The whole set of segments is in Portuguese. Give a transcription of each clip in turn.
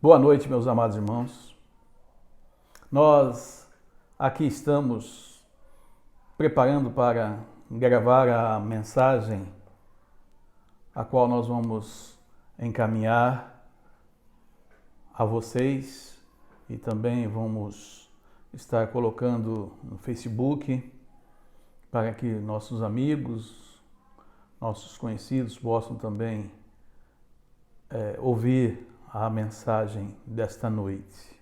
Boa noite, meus amados irmãos. Nós aqui estamos preparando para gravar a mensagem a qual nós vamos encaminhar a vocês e também vamos estar colocando no Facebook para que nossos amigos, nossos conhecidos possam também ouvir a mensagem desta noite.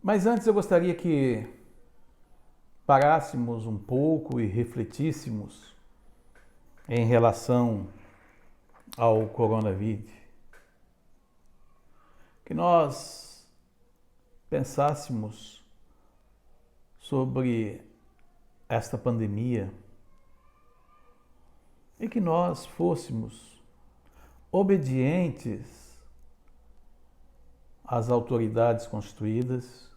Mas antes eu gostaria que parássemos um pouco e refletíssemos em relação ao coronavírus. Que nós pensássemos sobre esta pandemia e que nós fôssemos obedientes às autoridades constituídas,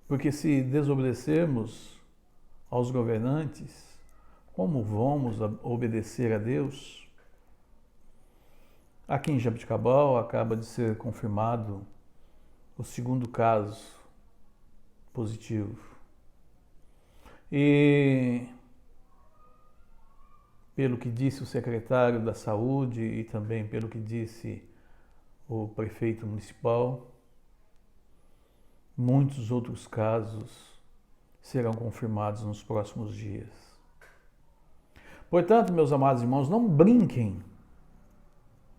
porque se desobedecermos aos governantes, como vamos obedecer a Deus? Aqui em Jaboticabal acaba de ser confirmado o segundo caso positivo. E pelo que disse o secretário da Saúde e também pelo que disse o prefeito municipal, muitos outros casos serão confirmados nos próximos dias. Portanto, meus amados irmãos, não brinquem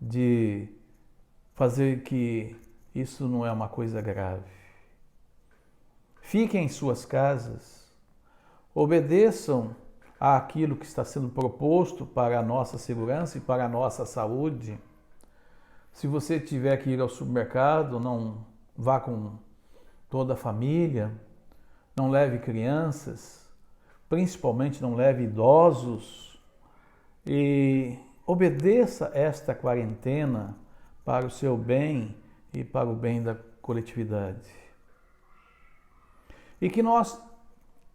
de fazer que isso não é uma coisa grave. Fiquem em suas casas, obedeçam àquilo que está sendo proposto para a nossa segurança e para a nossa saúde. Se você tiver que ir ao supermercado, não vá com toda a família, não leve crianças, principalmente não leve idosos, e obedeça esta quarentena para o seu bem e para o bem da coletividade. E que nós,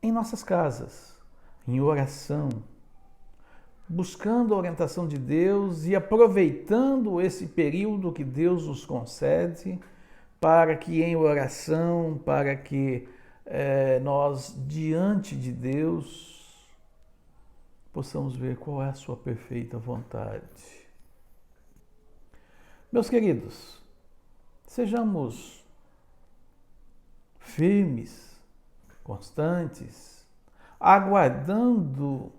em nossas casas, em oração, buscando a orientação de Deus e aproveitando esse período que Deus nos concede para que em oração, para que nós, diante de Deus, possamos ver qual é a sua perfeita vontade. Meus queridos, sejamos firmes, constantes, aguardando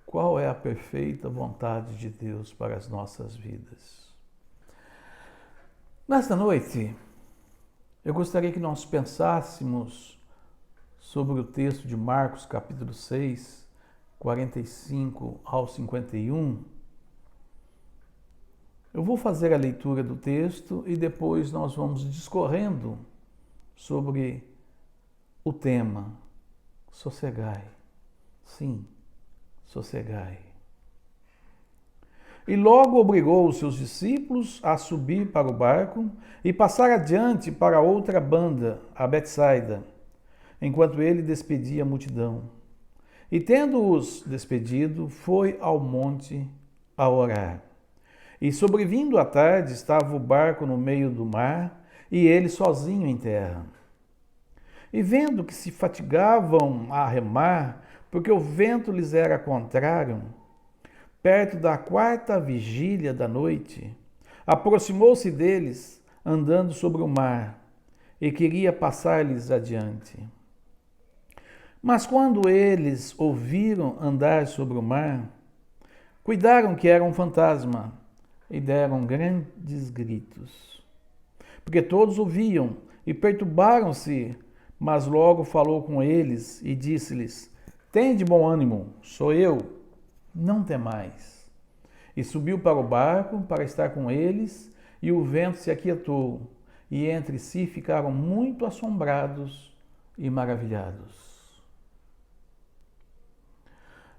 qual é a perfeita vontade de Deus para as nossas vidas. Nesta noite, eu gostaria que nós pensássemos sobre o texto de Marcos, capítulo 6, 45 ao 51. Eu vou fazer a leitura do texto e depois nós vamos discorrendo sobre o tema. Sossegai, sim, sossegai. E logo obrigou os seus discípulos a subir para o barco e passar adiante para outra banda, a Betsaida, enquanto ele despedia a multidão. E tendo-os despedido, foi ao monte a orar. E sobrevindo a tarde, estava o barco no meio do mar e ele sozinho em terra. E vendo que se fatigavam a remar, porque o vento lhes era contrário, perto da 4ª vigília da noite, aproximou-se deles, andando sobre o mar, e queria passar-lhes adiante. Mas quando eles ouviram andar sobre o mar, cuidaram que era um fantasma, e deram grandes gritos. Porque todos ouviam, e perturbaram-se. Mas logo falou com eles e disse-lhes: Tende bom ânimo, sou eu, não temais. E subiu para o barco para estar com eles, e o vento se aquietou, e entre si ficaram muito assombrados e maravilhados.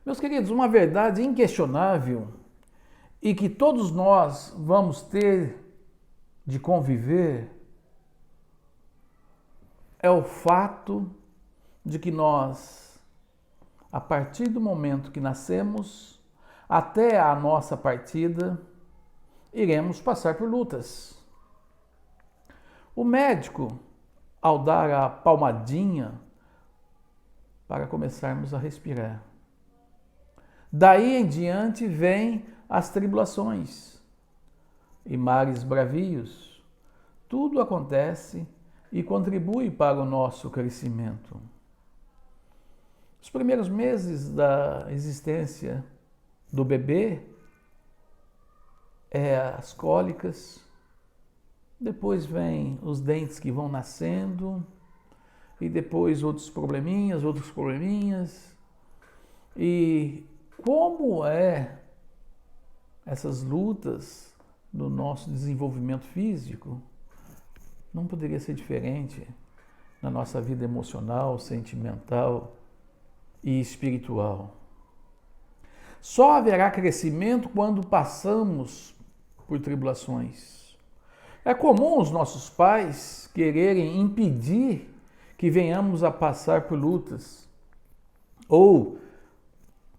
Meus queridos, uma verdade inquestionável e que todos nós vamos ter de conviver é o fato de que nós, a partir do momento que nascemos até a nossa partida, iremos passar por lutas. O médico, ao dar a palmadinha para começarmos a respirar. Daí em diante vêm as tribulações e mares bravios. Tudo acontece e contribui para o nosso crescimento. Os primeiros meses da existência do bebê é as cólicas, depois vem os dentes que vão nascendo, e depois outros probleminhas. E como é essas lutas do nosso desenvolvimento físico, não poderia ser diferente na nossa vida emocional, sentimental e espiritual. Só haverá crescimento quando passamos por tribulações. É comum os nossos pais quererem impedir que venhamos a passar por lutas, ou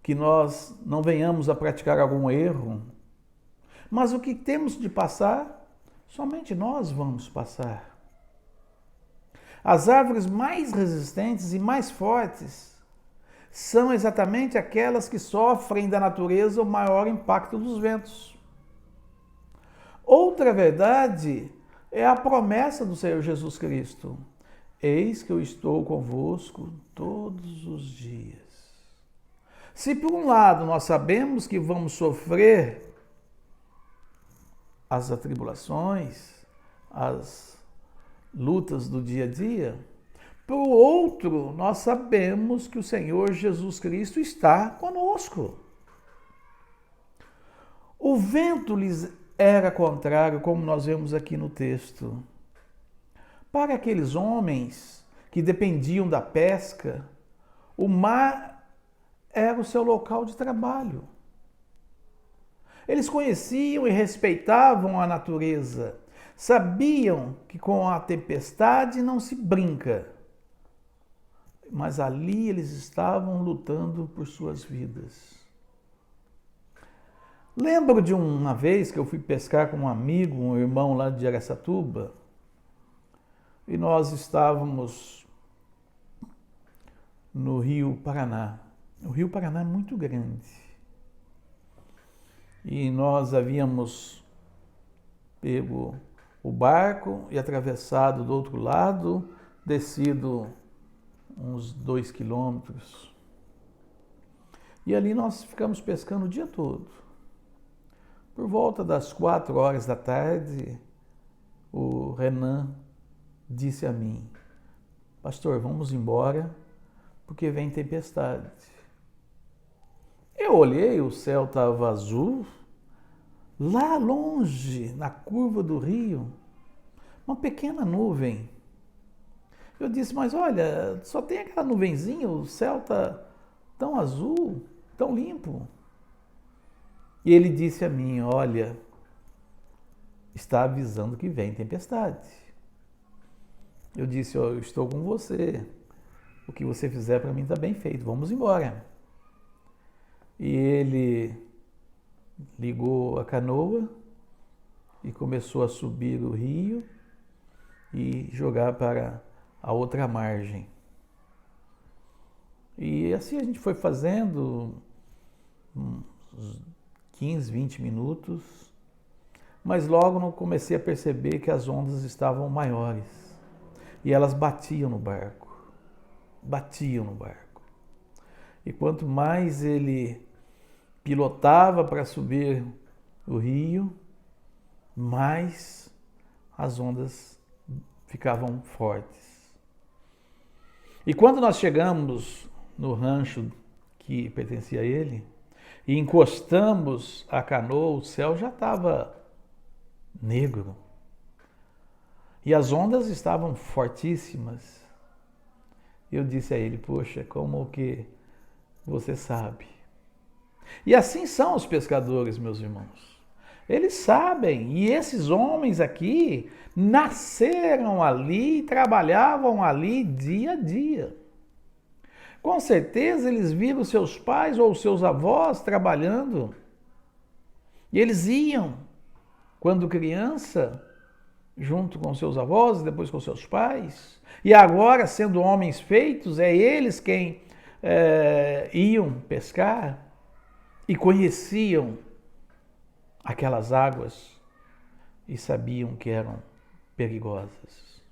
que nós não venhamos a praticar algum erro. Mas o que temos de passar, somente nós vamos passar. As árvores mais resistentes e mais fortes são exatamente aquelas que sofrem da natureza o maior impacto dos ventos. Outra verdade é a promessa do Senhor Jesus Cristo. Eis que eu estou convosco todos os dias. Se por um lado nós sabemos que vamos sofrer as atribulações, as lutas do dia a dia, por outro, nós sabemos que o Senhor Jesus Cristo está conosco. O vento lhes era contrário, como nós vemos aqui no texto. Para aqueles homens que dependiam da pesca, o mar era o seu local de trabalho. Eles conheciam e respeitavam a natureza, sabiam que com a tempestade não se brinca, mas ali eles estavam lutando por suas vidas. Lembro de uma vez que eu fui pescar com um amigo, um irmão lá de Araçatuba, e nós estávamos no Rio Paraná. O Rio Paraná é muito grande. E nós havíamos pego o barco e atravessado do outro lado, descido uns 2 quilômetros. E ali nós ficamos pescando o dia todo. Por volta das 4 horas da tarde, o Renan disse a mim: pastor, vamos embora, porque vem tempestade. Eu olhei, o céu estava azul, lá longe, na curva do rio, uma pequena nuvem. Eu disse, mas olha, só tem aquela nuvenzinha, o céu está tão azul, tão limpo. E ele disse a mim, olha, está avisando que vem tempestade. Eu disse, eu estou com você, o que você fizer para mim está bem feito, vamos embora. E ele ligou a canoa e começou a subir o rio e jogar para a outra margem. E assim a gente foi fazendo uns 15, 20 minutos, mas logo eu comecei a perceber que as ondas estavam maiores e elas batiam no barco. E quanto mais ele pilotava para subir o rio, mais as ondas ficavam fortes. E quando nós chegamos no rancho que pertencia a ele e encostamos a canoa, o céu já estava negro e as ondas estavam fortíssimas. Eu disse a ele, poxa, como que você sabe? E assim são os pescadores, meus irmãos. Eles sabem, e esses homens aqui nasceram ali e trabalhavam ali dia a dia. Com certeza eles viram seus pais ou seus avós trabalhando. E eles iam quando criança, junto com seus avós e depois com seus pais. E agora, sendo homens feitos, é eles quem iam pescar e conheciam aquelas águas e sabiam que eram perigosas.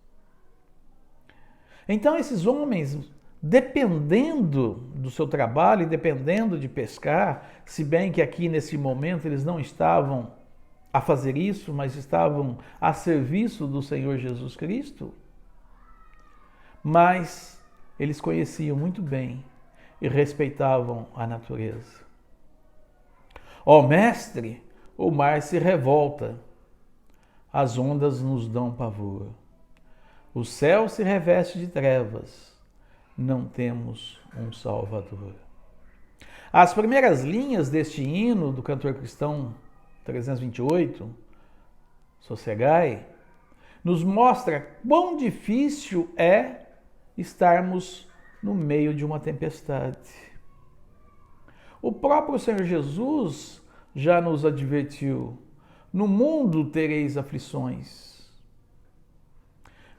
Então esses homens, dependendo do seu trabalho e dependendo de pescar, se bem que aqui nesse momento eles não estavam a fazer isso, mas estavam a serviço do Senhor Jesus Cristo, mas eles conheciam muito bem e respeitavam a natureza. Ó mestre, o mar se revolta, as ondas nos dão pavor, o céu se reveste de trevas, não temos um Salvador. As primeiras linhas deste hino do cantor cristão 328, Sossegai, nos mostra quão difícil é estarmos no meio de uma tempestade. O próprio Senhor Jesus já nos advertiu: no mundo tereis aflições.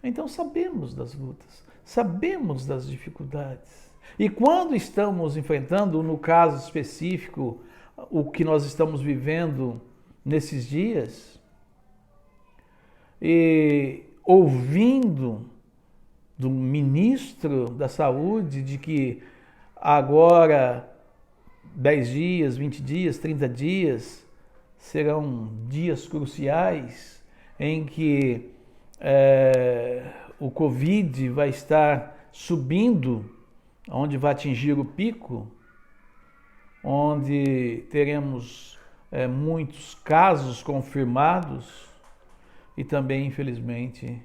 Então sabemos das lutas, sabemos das dificuldades. E quando estamos enfrentando, no caso específico, o que nós estamos vivendo nesses dias, e ouvindo do ministro da Saúde de que agora 10 dias, 20 dias, 30 dias serão dias cruciais em que o Covid vai estar subindo, onde vai atingir o pico, onde teremos muitos casos confirmados e também, infelizmente,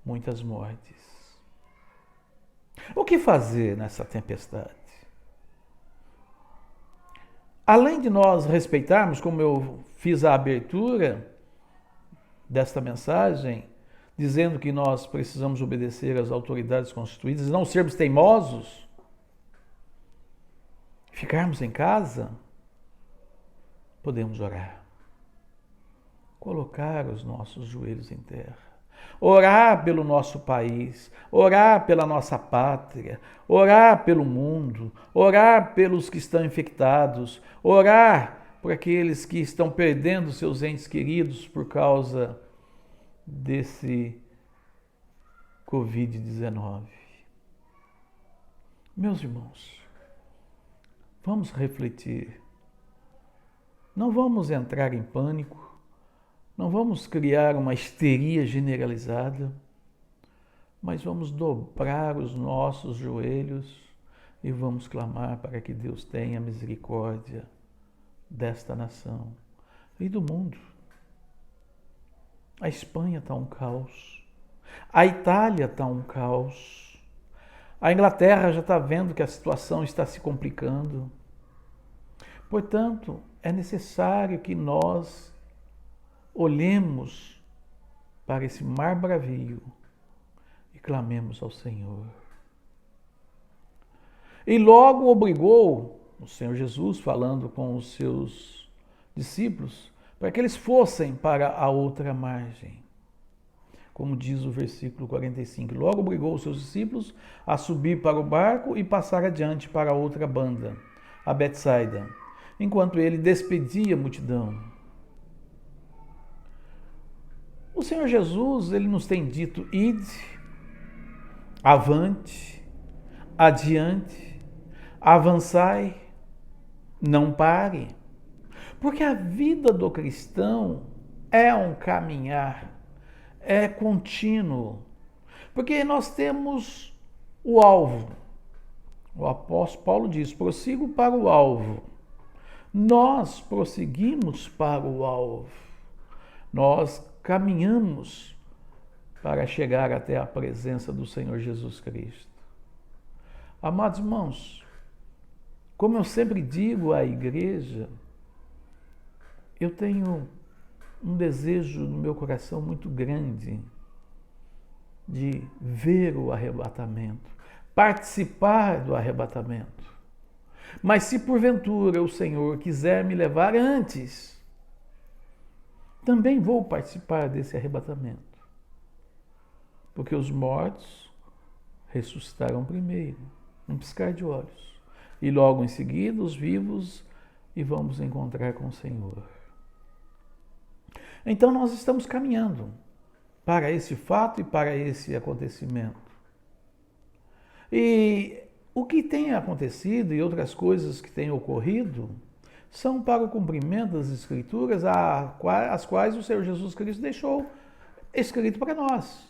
muitas mortes. O que fazer nessa tempestade? Além de nós respeitarmos, como eu fiz a abertura desta mensagem, dizendo que nós precisamos obedecer às autoridades constituídas e não sermos teimosos, ficarmos em casa, podemos orar, colocar os nossos joelhos em terra, orar pelo nosso país, orar pela nossa pátria, orar pelo mundo, orar pelos que estão infectados, orar por aqueles que estão perdendo seus entes queridos por causa desse Covid-19. Meus irmãos, vamos refletir. Não vamos entrar em pânico, não vamos criar uma histeria generalizada, mas vamos dobrar os nossos joelhos e vamos clamar para que Deus tenha misericórdia desta nação e do mundo. A Espanha está um caos, a Itália está um caos, a Inglaterra já está vendo que a situação está se complicando. Portanto, é necessário que nós olhemos para esse mar bravio e clamemos ao Senhor. E logo obrigou o Senhor Jesus, falando com os seus discípulos, para que eles fossem para a outra margem. Como diz o versículo 45. Logo obrigou os seus discípulos a subir para o barco e passar adiante para a outra banda, a Betsaida, enquanto ele despedia a multidão. O Senhor Jesus, ele nos tem dito: ide, avante, adiante, avançai, não pare. Porque a vida do cristão é um caminhar, é contínuo. Porque nós temos o alvo. O apóstolo Paulo diz: prossigo para o alvo. Nós prosseguimos para o alvo. Nós caminhamos para chegar até a presença do Senhor Jesus Cristo. Amados irmãos, como eu sempre digo à igreja, eu tenho um desejo no meu coração muito grande de ver o arrebatamento, participar do arrebatamento. Mas se porventura o Senhor quiser me levar antes, também vou participar desse arrebatamento. Porque os mortos ressuscitarão primeiro, num piscar de olhos. E logo em seguida os vivos e vamos encontrar com o Senhor. Então nós estamos caminhando para esse fato e para esse acontecimento. E o que tem acontecido e outras coisas que têm ocorrido são para o cumprimento das Escrituras, as quais o Senhor Jesus Cristo deixou escrito para nós.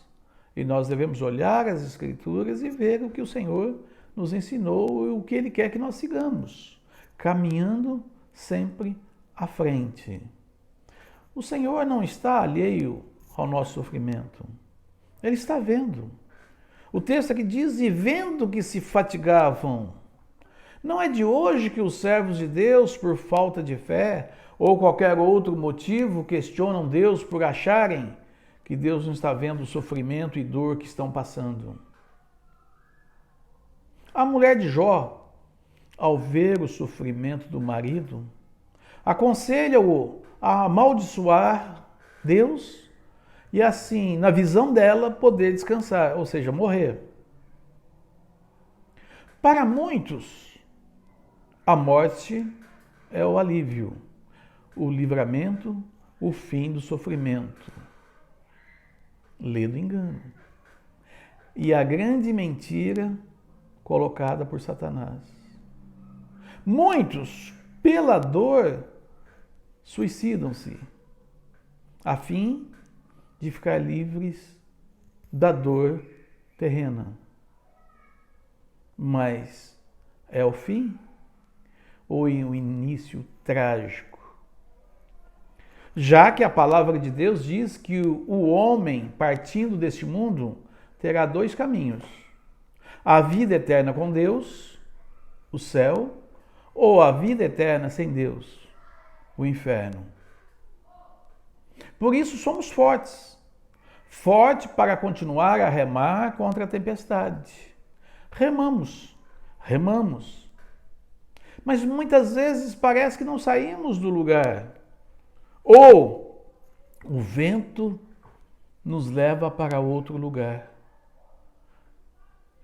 E nós devemos olhar as Escrituras e ver o que o Senhor nos ensinou e o que Ele quer que nós sigamos, caminhando sempre à frente. O Senhor não está alheio ao nosso sofrimento. Ele está vendo. O texto aqui diz, e vendo que se fatigavam. Não é de hoje que os servos de Deus, por falta de fé ou qualquer outro motivo, questionam Deus por acharem que Deus não está vendo o sofrimento e dor que estão passando. A mulher de Jó, ao ver o sofrimento do marido, aconselha-o a amaldiçoar Deus e assim, na visão dela, poder descansar, ou seja, morrer. Para muitos, a morte é o alívio, o livramento, o fim do sofrimento. Lê do engano. E a grande mentira colocada por Satanás. Muitos, pela dor, suicidam-se, a fim de ficar livres da dor terrena. Mas é o fim ou o início trágico? Já que a palavra de Deus diz que o homem, partindo deste mundo, terá dois caminhos: a vida eterna com Deus, o céu, ou a vida eterna sem Deus, o inferno. Por isso somos fortes. Forte para continuar a remar contra a tempestade. Remamos. Mas muitas vezes parece que não saímos do lugar. Ou o vento nos leva para outro lugar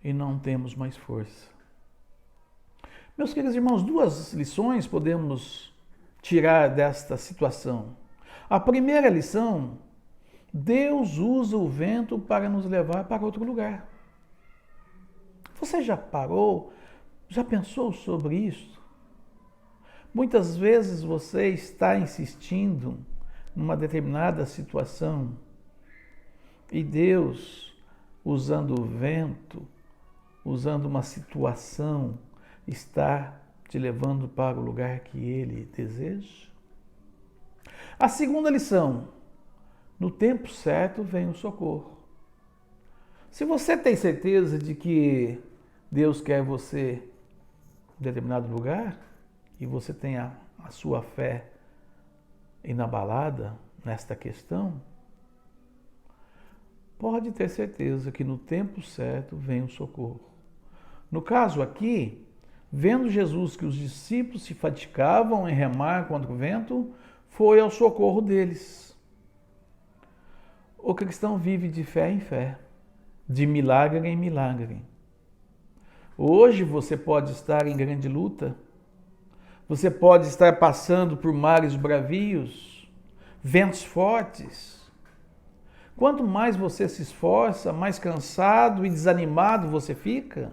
e não temos mais força. Meus queridos irmãos, duas lições podemos tirar desta situação. A primeira lição, Deus usa o vento para nos levar para outro lugar. Você já parou, já pensou sobre isso? Muitas vezes você está insistindo numa determinada situação e Deus, usando o vento, usando uma situação, está te levando para o lugar que Ele deseja. A segunda lição, no tempo certo vem o socorro. Se você tem certeza de que Deus quer você em determinado lugar e você tem a sua fé inabalada nesta questão, pode ter certeza que no tempo certo vem o socorro. No caso aqui, vendo Jesus que os discípulos se fatigavam em remar contra o vento, foi ao socorro deles. O cristão vive de fé em fé, de milagre em milagre. Hoje você pode estar em grande luta, você pode estar passando por mares bravios, ventos fortes. Quanto mais você se esforça, mais cansado e desanimado você fica.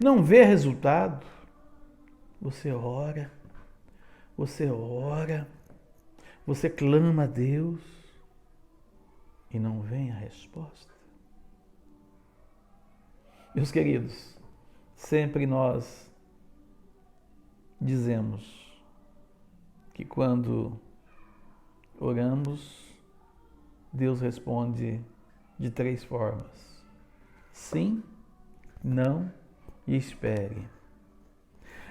Não vê resultado. Você ora, você clama a Deus e não vem a resposta. Meus queridos, sempre nós dizemos que quando oramos, Deus responde de 3 formas: sim, não e espere.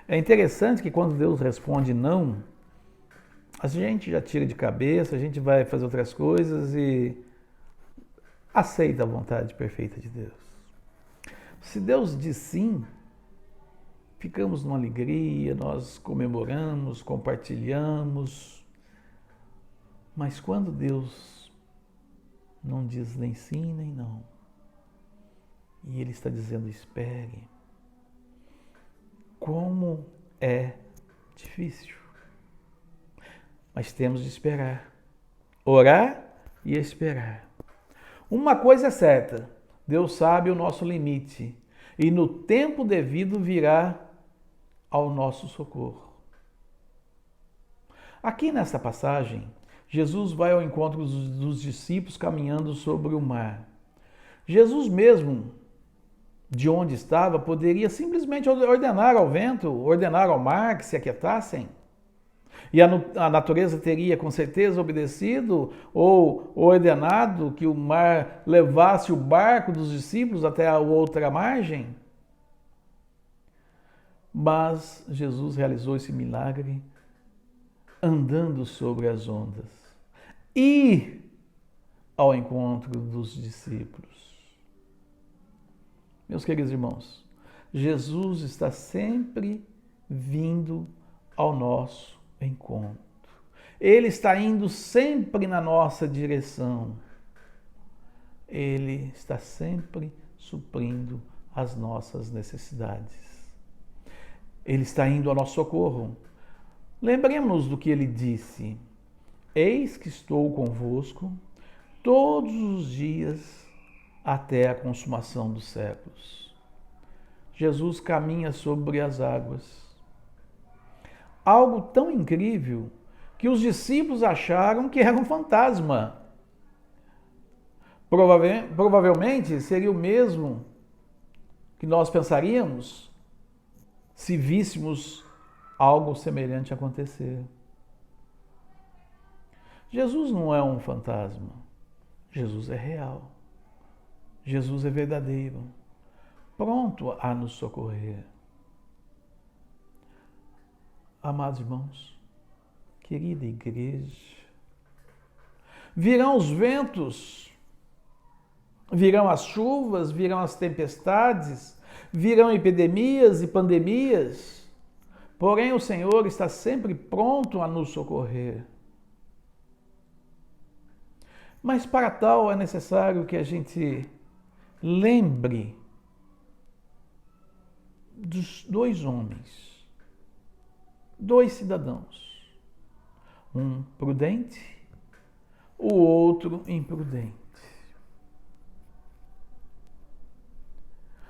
É interessante que quando Deus responde não, a gente já tira de cabeça, a gente vai fazer outras coisas e aceita a vontade perfeita de Deus. Se Deus diz sim, ficamos numa alegria, nós comemoramos, compartilhamos, Mas quando Deus não diz nem sim nem não, e Ele está dizendo espere, como é difícil. Mas temos de esperar, orar e esperar. Uma coisa é certa, Deus sabe o nosso limite e no tempo devido virá ao nosso socorro. Aqui nesta passagem, Jesus vai ao encontro dos discípulos caminhando sobre o mar. Jesus mesmo, de onde estava, poderia simplesmente ordenar ao vento, ordenar ao mar que se aquietassem. E a natureza teria com certeza obedecido ou ordenado que o mar levasse o barco dos discípulos até a outra margem. Mas Jesus realizou esse milagre andando sobre as ondas e ao encontro dos discípulos. Meus queridos irmãos, Jesus está sempre vindo ao nosso encontro. Ele está indo sempre na nossa direção. Ele está sempre suprindo as nossas necessidades. Ele está indo ao nosso socorro. Lembremos-nos do que ele disse: eis que estou convosco todos os dias até a consumação dos séculos. Jesus caminha sobre as águas. Algo tão incrível que os discípulos acharam que era um fantasma. Provavelmente seria o mesmo que nós pensaríamos se víssemos algo semelhante acontecer. Jesus não é um fantasma. Jesus é real. Jesus é verdadeiro, pronto a nos socorrer. Amados irmãos, querida igreja, virão os ventos, virão as chuvas, virão as tempestades, virão epidemias e pandemias, porém o Senhor está sempre pronto a nos socorrer. Mas para tal é necessário que a gente lembre dos dois homens, dois cidadãos, um prudente, o outro imprudente.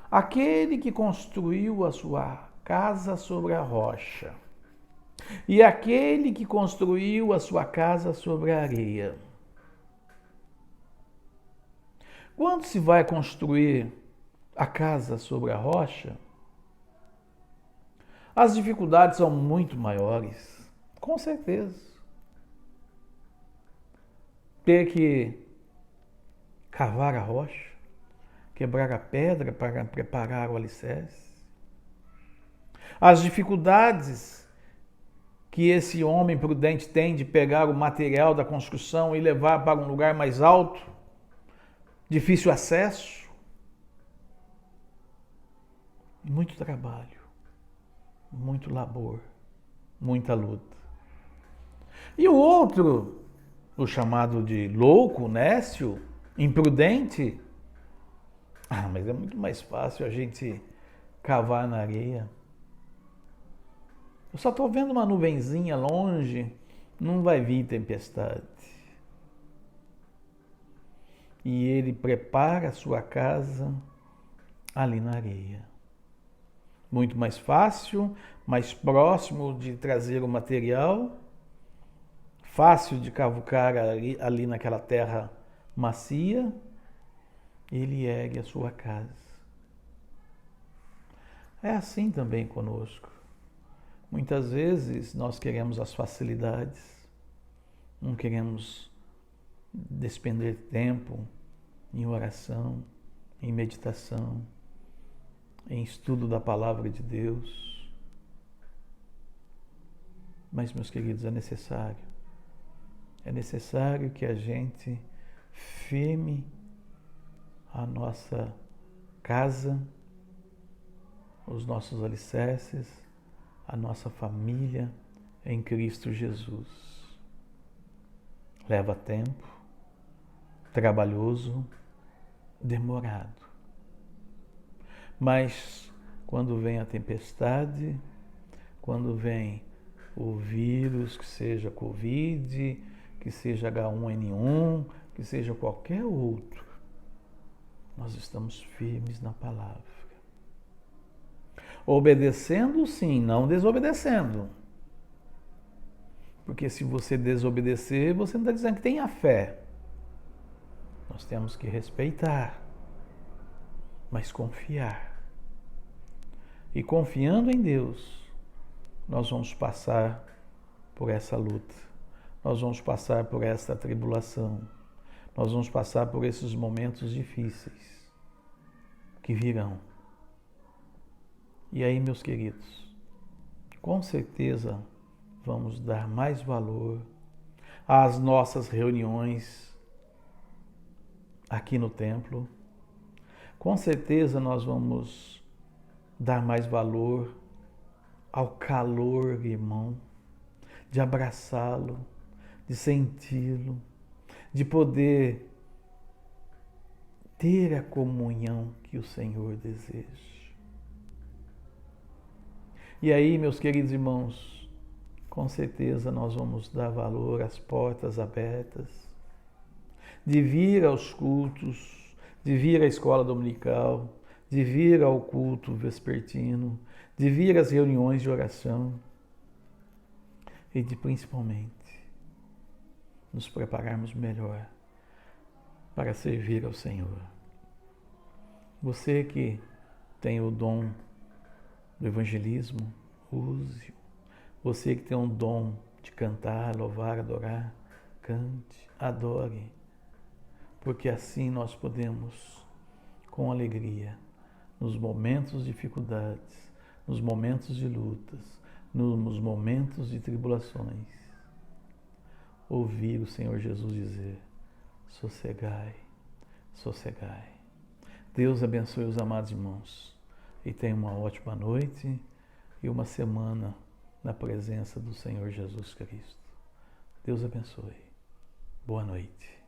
Aquele que construiu a sua casa sobre a rocha e aquele que construiu a sua casa sobre a areia. Quando se vai construir a casa sobre a rocha, as dificuldades são muito maiores, com certeza. Ter que cavar a rocha, quebrar a pedra para preparar o alicerce. As dificuldades que esse homem prudente tem de pegar o material da construção e levar para um lugar mais alto, difícil acesso. Muito trabalho. Muito labor, muita luta. E o outro, o chamado de louco, nécio, imprudente, mas é muito mais fácil a gente cavar na areia. Eu só estou vendo uma nuvenzinha longe, não vai vir tempestade. E ele prepara a sua casa ali na areia. Muito mais fácil, mais próximo de trazer o material, fácil de cavucar ali naquela terra macia, ele ergue a sua casa. É assim também conosco. Muitas vezes nós queremos as facilidades, não queremos despender tempo em oração, em meditação, em estudo da palavra de Deus. Mas, meus queridos, é necessário que a gente firme a nossa casa, os nossos alicerces, a nossa família em Cristo Jesus. leva tempo, trabalhoso, demorado. Mas quando vem a tempestade, quando vem o vírus, que seja Covid, que seja H1N1, que seja qualquer outro, nós estamos firmes na palavra. Obedecendo, sim, não desobedecendo. Porque se você desobedecer, você não está dizendo que tem a fé. Nós temos que respeitar, mas confiar. E confiando em Deus, nós vamos passar por essa luta. Nós vamos passar por esta tribulação. Nós vamos passar por esses momentos difíceis que virão. E aí, meus queridos, com certeza vamos dar mais valor às nossas reuniões aqui no templo. Com certeza nós vamos dar mais valor ao calor, irmão, de abraçá-lo, de senti-lo, de poder ter a comunhão que o Senhor deseja. E aí, meus queridos irmãos, com certeza nós vamos dar valor às portas abertas, de vir aos cultos, de vir à escola dominical, de vir ao culto vespertino, de vir às reuniões de oração e de principalmente nos prepararmos melhor para servir ao Senhor. Você que tem o dom do evangelismo, use-o. Você que tem um dom de cantar, louvar, adorar, cante, adore, porque assim nós podemos, com alegria, nos momentos de dificuldades, nos momentos de lutas, nos momentos de tribulações, ouvir o Senhor Jesus dizer: sossegai, sossegai. Deus abençoe os amados irmãos e tenha uma ótima noite e uma semana na presença do Senhor Jesus Cristo. Deus abençoe. Boa noite.